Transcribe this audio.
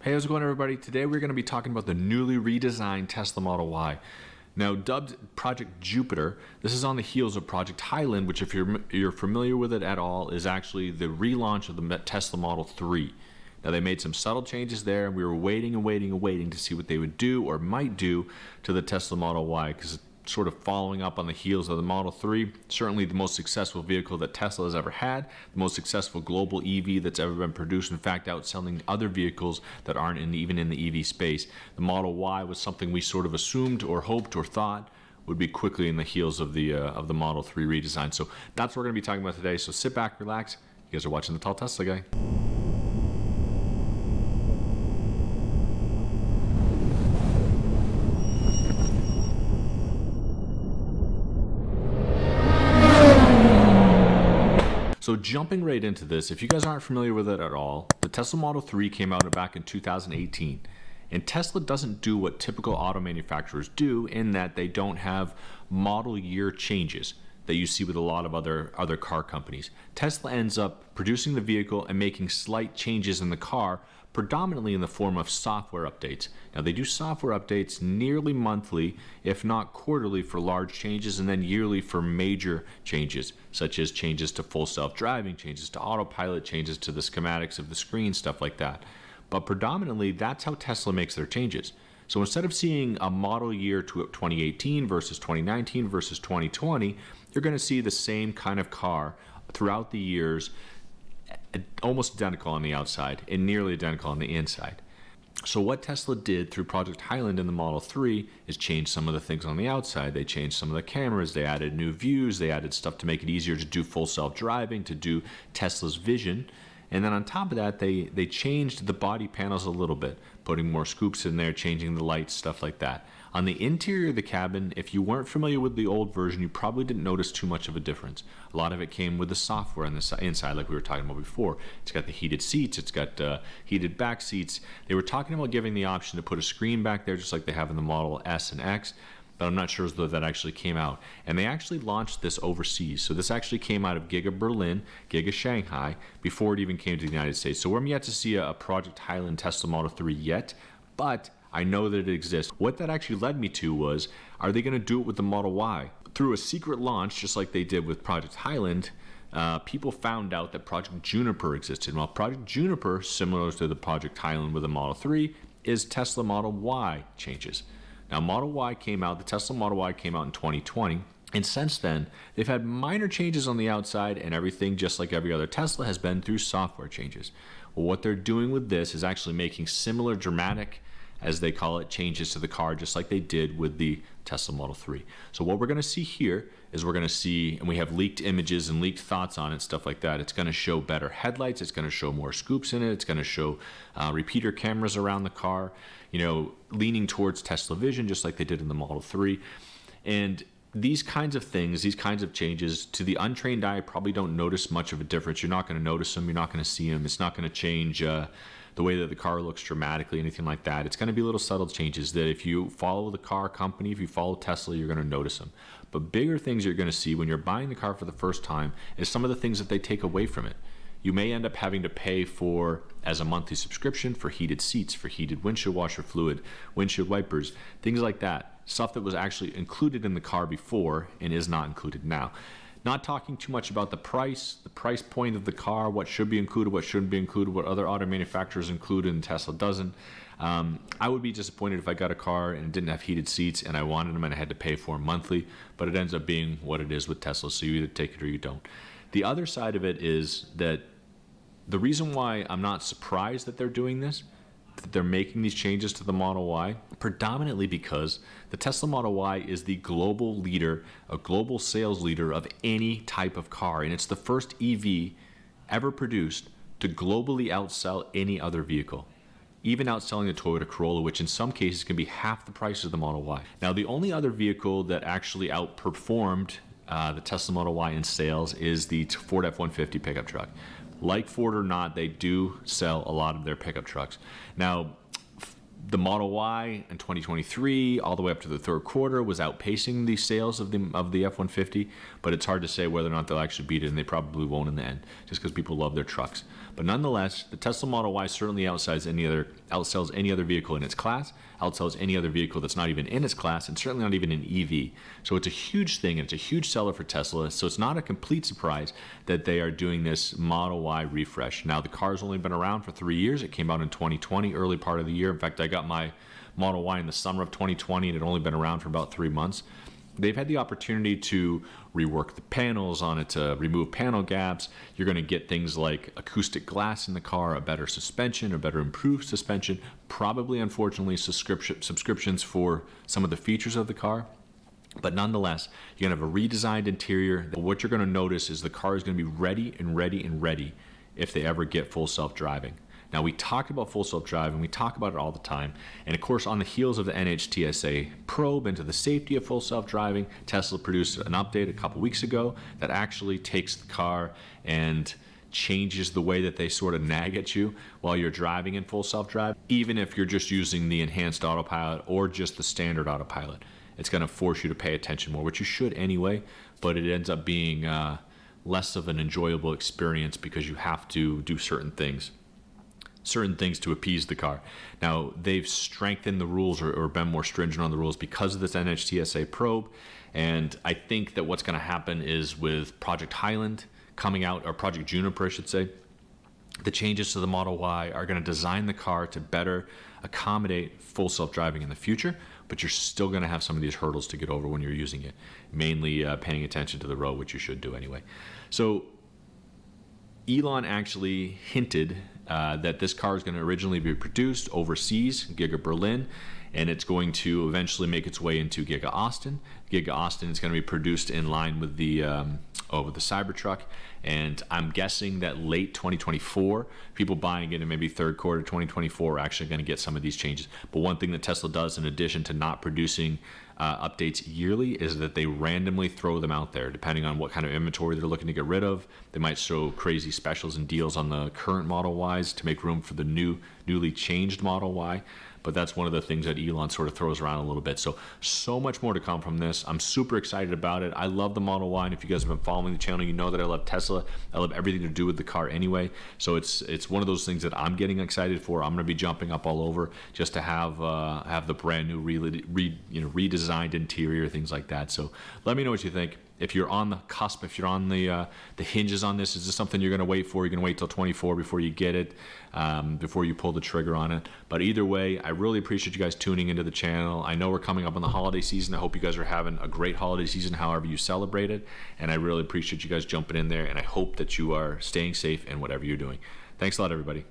Hey, how's it going, everybody? Today we're going to be talking about the newly redesigned Tesla Model Y. Now, dubbed Project Jupiter, this is on the heels of Project Highland, which, if you're familiar with it at all, is actually the relaunch of the Tesla Model 3. Now, they made some subtle changes there, and we were waiting to see what they would do or might do to the Tesla Model Y, because it's sort of following up on the heels of the Model 3. Certainly the most successful vehicle that Tesla has ever had, the most successful global EV that's ever been produced, in fact outselling other vehicles that aren't even in the EV space. The Model Y was something we sort of assumed or hoped or thought would be quickly in the heels of the Model 3 redesign. So that's what we're going to be talking about today. So sit back, relax. You guys are watching the Tall Tesla Guy. So jumping right into this, if you guys aren't familiar with it at all, the Tesla Model 3 came out back in 2018. And Tesla doesn't do what typical auto manufacturers do, in that they don't have model year changes that you see with a lot of other car companies. Tesla ends up producing the vehicle and making slight changes in the car, predominantly in the form of software updates. Now, they do software updates nearly monthly, if not quarterly, for large changes, and then yearly for major changes, such as changes to full self-driving, changes to autopilot, changes to the schematics of the screen, stuff like that. But predominantly, that's how Tesla makes their changes. So instead of seeing a model year to 2018 versus 2019 versus 2020, you're going to see the same kind of car throughout the years, almost identical on the outside and nearly identical on the inside. So what Tesla did through Project Highland in the Model 3 is change some of the things on the outside. They changed some of the cameras, they added new views, they added stuff to make it easier to do full self-driving, to do Tesla's vision. And then on top of that, they changed the body panels a little bit, putting more scoops in there, changing the lights, stuff like that. On the interior of the cabin, if you weren't familiar with the old version, you probably didn't notice too much of a difference. A lot of it came with the software on the inside, like we were talking about before. It's got the heated seats, it's got heated back seats. They were talking about giving the option to put a screen back there, just like they have in the Model S and X, but I'm not sure as though that actually came out. And they actually launched this overseas. So this actually came out of Giga Berlin, Giga Shanghai, before it even came to the United States. So we're yet to see a Project Highland Tesla Model 3 yet, but I know that it exists. What that actually led me to was, are they going to do it with the Model Y? Through a secret launch, just like they did with Project Highland, people found out that Project Juniper existed. Well, Project Juniper, similar to the Project Highland with the Model 3, is Tesla Model Y changes. Now, Model Y came out, the Tesla Model Y came out in 2020, and since then, they've had minor changes on the outside, and everything, just like every other Tesla, has been through software changes. Well, what they're doing with this is actually making similar dramatic, as they call it, changes to the car, just like they did with the Tesla Model 3. So what we're going to see here is we're going to see, and we have leaked images and leaked thoughts on it, stuff like that. It's going to show better headlights. It's going to show more scoops in it. It's going to show repeater cameras around the car, leaning towards Tesla Vision, just like they did in the Model 3. And these kinds of things, these kinds of changes, to the untrained eye, probably don't notice much of a difference. You're not going to notice them. You're not going to see them. It's not going to change the way that the car looks dramatically, anything like that. It's going to be little subtle changes that if you follow the car company, if you follow Tesla, you're going to notice them. But bigger things you're going to see when you're buying the car for the first time is some of the things that they take away from it. You may end up having to pay for, as a monthly subscription, for heated seats, for heated windshield washer fluid, windshield wipers, things like that. Stuff that was actually included in the car before and is not included now. Not talking too much about the price point of the car, what should be included, what shouldn't be included, what other auto manufacturers include and Tesla doesn't. I would be disappointed if I got a car and it didn't have heated seats and I wanted them and I had to pay for them monthly, but it ends up being what it is with Tesla, so you either take it or you don't. The other side of it is that the reason why I'm not surprised that they're doing this, that they're making these changes to the Model Y, predominantly because the Tesla Model Y is the global leader, a global sales leader of any type of car. And it's the first EV ever produced to globally outsell any other vehicle, even outselling the Toyota Corolla, which in some cases can be half the price of the Model Y. Now, the only other vehicle that actually outperformed the Tesla Model Y in sales is the Ford F-150 pickup truck. Like Ford or not, they do sell a lot of their pickup trucks. Now, the Model Y in 2023, all the way up to the third quarter, was outpacing the sales of the F-150, but it's hard to say whether or not they'll actually beat it, and they probably won't in the end, just because people love their trucks. But nonetheless, the Tesla Model Y certainly outsells any other vehicle in its class, outsells any other vehicle that's not even in its class, and certainly not even an EV. So it's a huge thing, and it's a huge seller for Tesla. So it's not a complete surprise that they are doing this Model Y refresh. Now, the car's only been around for 3 years. It came out in 2020, early part of the year. In fact, I got my Model Y in the summer of 2020, and it had only been around for about 3 months. They've had the opportunity to rework the panels on it, to remove panel gaps. You're going to get things like acoustic glass in the car, a better suspension, a better improved suspension, probably, unfortunately, subscriptions for some of the features of the car. But nonetheless, you're going to have a redesigned interior. What you're going to notice is the car is going to be ready if they ever get full self-driving. Now, we talked about full self-driving, we talk about it all the time, and of course, on the heels of the NHTSA probe into the safety of full self-driving, Tesla produced an update a couple weeks ago that actually takes the car and changes the way that they sort of nag at you while you're driving in full self-drive, even if you're just using the enhanced autopilot or just the standard autopilot. It's going to force you to pay attention more, which you should anyway, but it ends up being less of an enjoyable experience because you have to do certain things to appease the car. Now, they've strengthened the rules or been more stringent on the rules because of this NHTSA probe, and I think that what's going to happen is with Project Highland coming out, or Project Juniper, I should say, the changes to the Model Y are going to design the car to better accommodate full self-driving in the future, but you're still going to have some of these hurdles to get over when you're using it, mainly paying attention to the road, which you should do anyway. So Elon actually hinted that this car is going to originally be produced overseas, Giga Berlin, and it's going to eventually make its way into Giga Austin. Giga Austin is going to be produced in line with the Cybertruck, and I'm guessing that late 2024, people buying it in maybe third quarter 2024 are actually going to get some of these changes. But one thing that Tesla does, in addition to not producing updates yearly, is that they randomly throw them out there depending on what kind of inventory they're looking to get rid of. They might show crazy specials and deals on the current Model Ys to make room for the newly changed Model Y. But that's one of the things that Elon sort of throws around a little bit. So much more to come from this. I'm super excited about it. I love the Model Y, and if you guys have been following the channel, you know that I love Tesla. I love everything to do with the car anyway. So it's one of those things that I'm getting excited for. I'm going to be jumping up all over just to have the brand new redesigned interior, things like that. So let me know what you think. If you're on the cusp, if you're on the hinges on this, is this something you're going to wait for? You're going to wait till 24 before you get it, before you pull the trigger on it. But either way, I really appreciate you guys tuning into the channel. I know we're coming up on the holiday season. I hope you guys are having a great holiday season, however you celebrate it. And I really appreciate you guys jumping in there. And I hope that you are staying safe in whatever you're doing. Thanks a lot, everybody.